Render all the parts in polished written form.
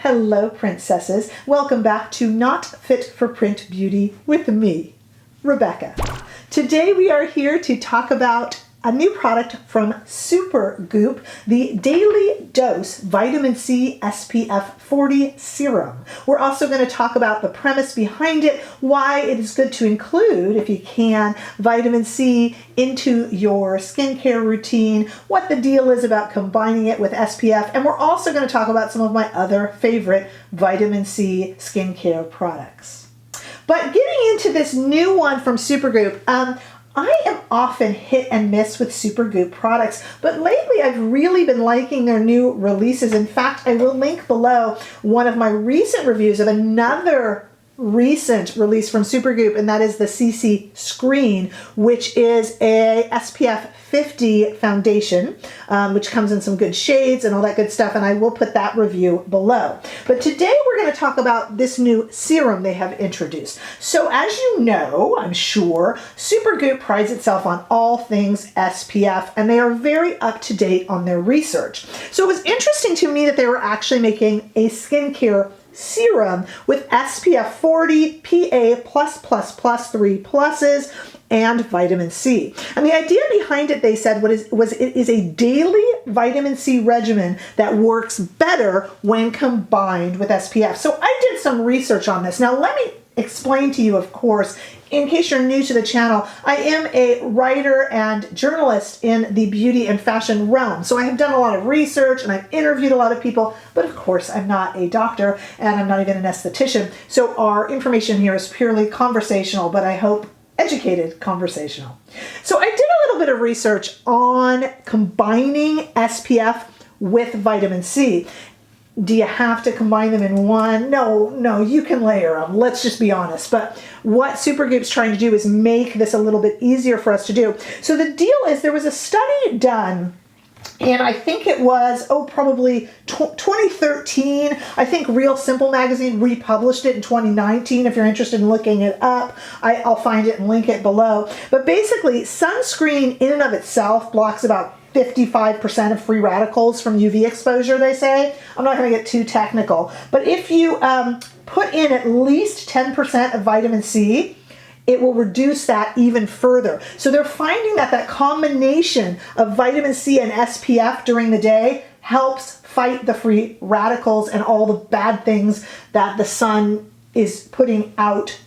Hello, princesses. Welcome back to Not Fit for Print Beauty with me, Rebecca. Today we are here to talk about a new product from Supergoop, the Daily Dose Vitamin C SPF 40 Serum. We're also going to talk about the premise behind it, why it is good to include, if you can, vitamin C into your skincare routine, what the deal is about combining it with SPF, and we're also going to talk about some of my other favorite vitamin C skincare products. But getting into this new one from Supergroup, I am often hit and miss with Supergoop products, but lately I've really been liking their new releases. In fact, I will link below one of my recent reviews of another recent release from Supergoop, and that is the CC Screen, which is a SPF 50 foundation, which comes in some good shades and all that good stuff, and I will put that review below. But today we're going to talk about this new serum they have introduced. So as you know, I'm sure, Supergoop prides itself on all things SPF, and they are very up to date on their research. So it was interesting to me that they were actually making a skincare serum with SPF 40, PA+++, 3 pluses, and vitamin C. And the idea behind it, they said, was it is a daily vitamin C regimen that works better when combined with SPF. So I did some research on this. Now let me explain to you, of course, in case you're new to the channel, I am a writer and journalist in the beauty and fashion realm. So I have done a lot of research and I've interviewed a lot of people, but of course I'm not a doctor and I'm not even an esthetician. So our information here is purely conversational, but I hope educated conversational. So I did a little bit of research on combining SPF with vitamin C. Do you have to combine them in one? No, you can layer them. Let's just be honest. But what Supergoop's trying to do is make this a little bit easier for us to do. So the deal is there was a study done, and I think it was, probably 2013. I think Real Simple magazine republished it in 2019. If you're interested in looking it up, I'll find it and link it below. But basically, sunscreen in and of itself blocks about 55% of free radicals from UV exposure, they say. I'm not going to get too technical. But if you put in at least 10% of vitamin C, it will reduce that even further. So they're finding that that combination of vitamin C and SPF during the day helps fight the free radicals and all the bad things that the sun is putting out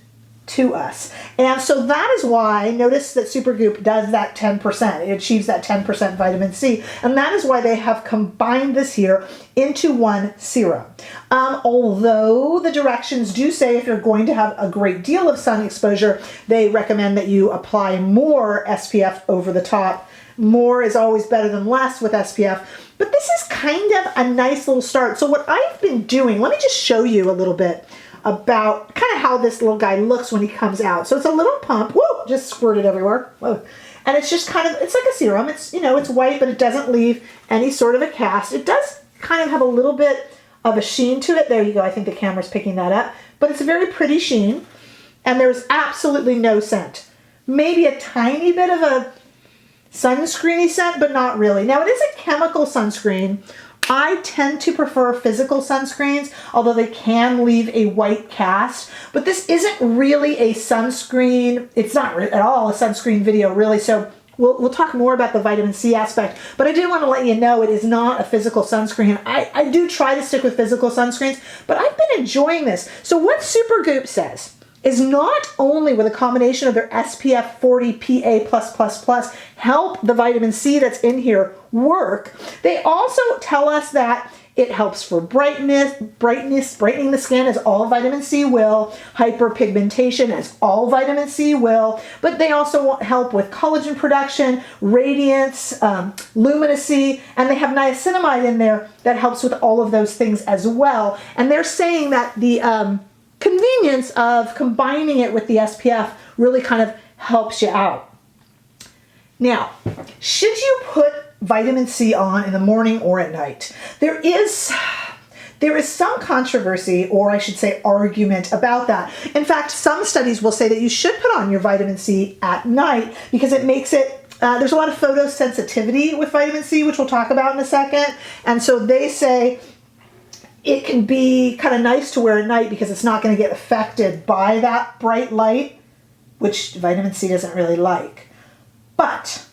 to us. And so that is why, notice that Supergoop does that 10%. It achieves that 10% vitamin C. And that is why they have combined this here into one serum. Although the directions do say if you're going to have a great deal of sun exposure, they recommend that you apply more SPF over the top. More is always better than less with SPF. But this is kind of a nice little start. So what I've been doing, let me just show you a little bit about kind of how this little guy looks when he comes out. So it's a little pump, whoa, just squirted everywhere. Whoa. And it's just kind of, it's like a serum. It's, it's white, but it doesn't leave any sort of a cast. It does kind of have a little bit of a sheen to it. There you go. I think the camera's picking that up. But it's a very pretty sheen. And there's absolutely no scent. Maybe a tiny bit of a sunscreeny scent, but not really. Now, it is a chemical sunscreen. I tend to prefer physical sunscreens, although they can leave a white cast. But this isn't really a sunscreen. It's not at all a sunscreen video, really. So we'll talk more about the vitamin C aspect. But I did want to let you know it is not a physical sunscreen. I do try to stick with physical sunscreens, but I've been enjoying this. So what Supergoop says is not only with a combination of their SPF 40 PA+++ help the vitamin C that's in here work, they also tell us that it helps for brightness, brightening the skin as all vitamin C will, hyperpigmentation as all vitamin C will, but they also help with collagen production, radiance, luminosity, and they have niacinamide in there that helps with all of those things as well. And they're saying that the convenience of combining it with the SPF really kind of helps you out. Now, should you put vitamin C on in the morning or at night? There is some controversy, or I should say argument about that. In fact, some studies will say that you should put on your vitamin C at night because it makes it, there's a lot of photosensitivity with vitamin C, which we'll talk about in a second. And so they say it can be kind of nice to wear at night because it's not going to get affected by that bright light, which vitamin C doesn't really like. But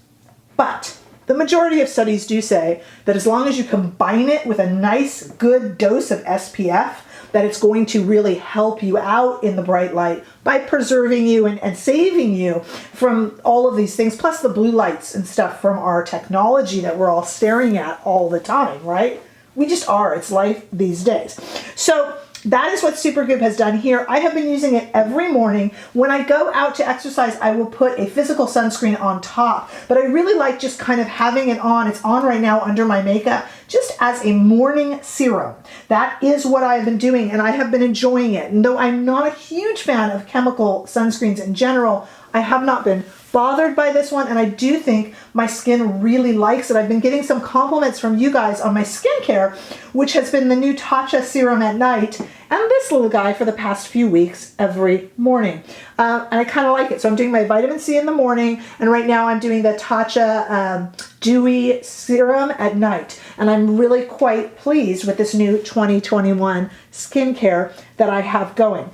the majority of studies do say that as long as you combine it with a nice, good dose of SPF, that it's going to really help you out in the bright light by preserving you and saving you from all of these things, plus the blue lights and stuff from our technology that we're all staring at all the time, right? We just are. It's life these days. So that is what Supergoop has done here. I have been using it every morning. When I go out to exercise, I will put a physical sunscreen on top, but I really like just kind of having it on. It's on right now under my makeup, just as a morning serum. That is what I've been doing, and I have been enjoying it. And though I'm not a huge fan of chemical sunscreens in general, I have not been bothered by this one, and I do think my skin really likes it. I've been getting some compliments from you guys on my skincare, which has been the new Tatcha serum at night, and this little guy for the past few weeks every morning. And I kind of like it. So I'm doing my vitamin C in the morning, and right now I'm doing the Tatcha Dewy Serum at night. And I'm really quite pleased with this new 2021 skincare that I have going.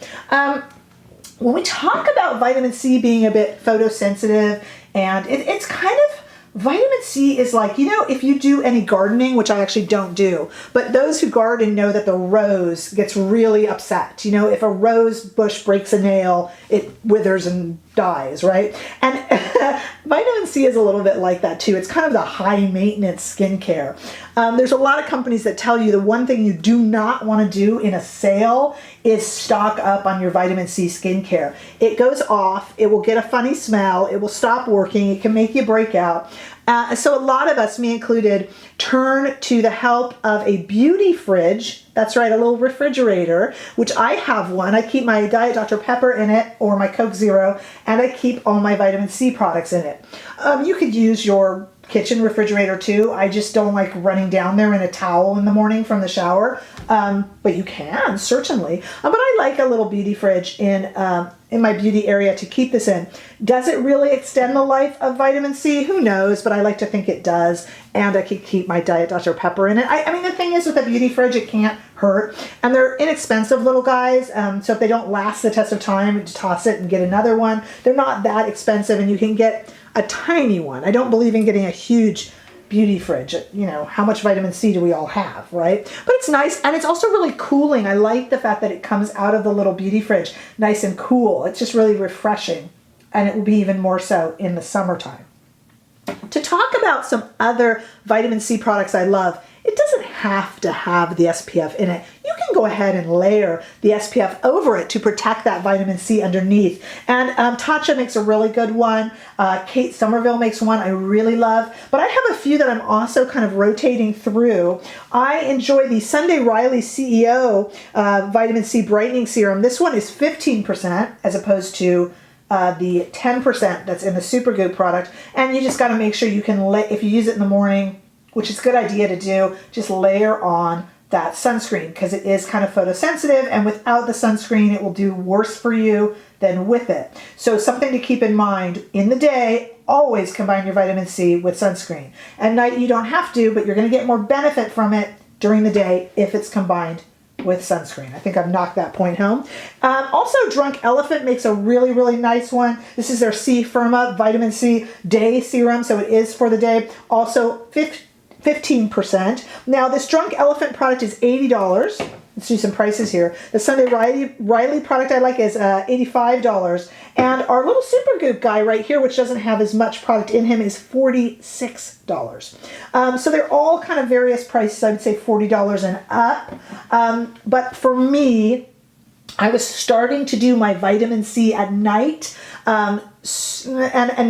When we talk about vitamin C being a bit photosensitive, and it's kind of, vitamin C is like, you know, if you do any gardening, which I actually don't do, but those who garden know that the rose gets really upset. You know, if a rose bush breaks a nail, it withers and dies, right? And vitamin C is a little bit like that too. It's kind of the high maintenance skincare. There's a lot of companies that tell you the one thing you do not want to do in a sale is stock up on your vitamin C skincare. It goes off, it will get a funny smell, it will stop working, it can make you break out. So a lot of us, me included, turn to the help of a beauty fridge. That's right, a little refrigerator, which I have one. I keep my Diet Dr. Pepper in it, or my Coke Zero, and I keep all my vitamin C products in it. You could use your kitchen refrigerator too. I just don't like running down there in a towel in the morning from the shower, but you can certainly. But I like a little beauty fridge in my beauty area to keep this in. Does it really extend the life of vitamin C? Who knows, but I like to think it does, and I can keep my Diet Dr. Pepper in it. I mean, the thing is with a beauty fridge, it can't hurt, and they're inexpensive little guys, so if they don't last the test of time, just toss it and get another one. They're not that expensive, and you can get a tiny one. I don't believe in getting a huge beauty fridge. You know, how much vitamin C do we all have, right? But it's nice, and it's also really cooling. I like the fact that it comes out of the little beauty fridge nice and cool. It's just really refreshing, and it will be even more so in the summertime. To talk about some other vitamin C products I love, it doesn't have to have the SPF in it. You can go ahead and layer the SPF over it to protect that vitamin C underneath. And Tatcha makes a really good one. Kate Somerville makes one I really love. But I have a few that I'm also kind of rotating through. I enjoy the Sunday Riley CEO Vitamin C Brightening Serum. This one is 15% as opposed to the 10% that's in the Supergoop product. And you just got to make sure you can, if you use it in the morning, which is a good idea to do, just layer on that sunscreen because it is kind of photosensitive, and without the sunscreen it will do worse for you than with it. So something to keep in mind: in the day, always combine your vitamin C with sunscreen. At night you don't have to, but you're going to get more benefit from it during the day if it's combined with sunscreen. I think I've knocked that point home. Also, Drunk Elephant makes a really, really nice one. This is their Firma Vitamin C Day Serum, so it is for the day. Also 15%. Now, this Drunk Elephant product is $80. Let's do some prices here. The Sunday Riley product I like is $85. And our little Supergoop guy right here, which doesn't have as much product in him, is $46. So they're all kind of various prices. I would say $40 and up. But for me, I was starting to do my vitamin C at night, and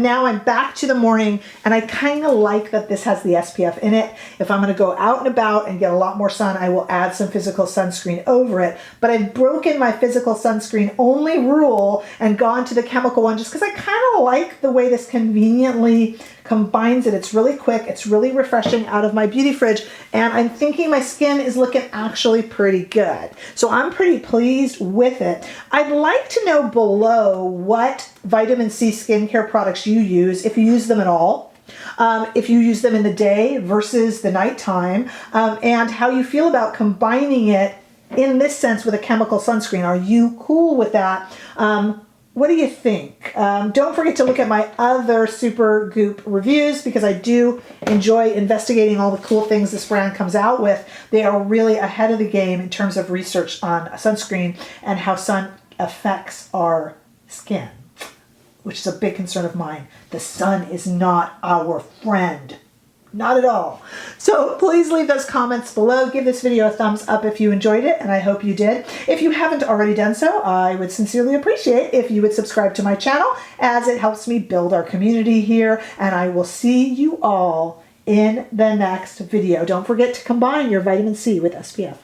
now I'm back to the morning, and I kind of like that this has the SPF in it. If I'm going to go out and about and get a lot more sun, I will add some physical sunscreen over it. But I've broken my physical sunscreen only rule and gone to the chemical one just because I kind of like the way this conveniently combines it. It's really quick, it's really refreshing out of my beauty fridge, and I'm thinking my skin is looking actually pretty good. So I'm pretty pleased with it. I'd like to know below what vitamin C skincare products you use, if you use them at all. If you use them in the day versus the nighttime, and how you feel about combining it in this sense with a chemical sunscreen. Are you cool with that? What do you think? Don't forget to look at my other Supergoop reviews because I do enjoy investigating all the cool things this brand comes out with. They are really ahead of the game in terms of research on sunscreen and how sun affects our skin, which is a big concern of mine. The sun is not our friend. Not at all. So please leave those comments below. Give this video a thumbs up if you enjoyed it, and I hope you did. If you haven't already done so, I would sincerely appreciate if you would subscribe to my channel, as it helps me build our community here, and I will see you all in the next video. Don't forget to combine your vitamin C with SPF.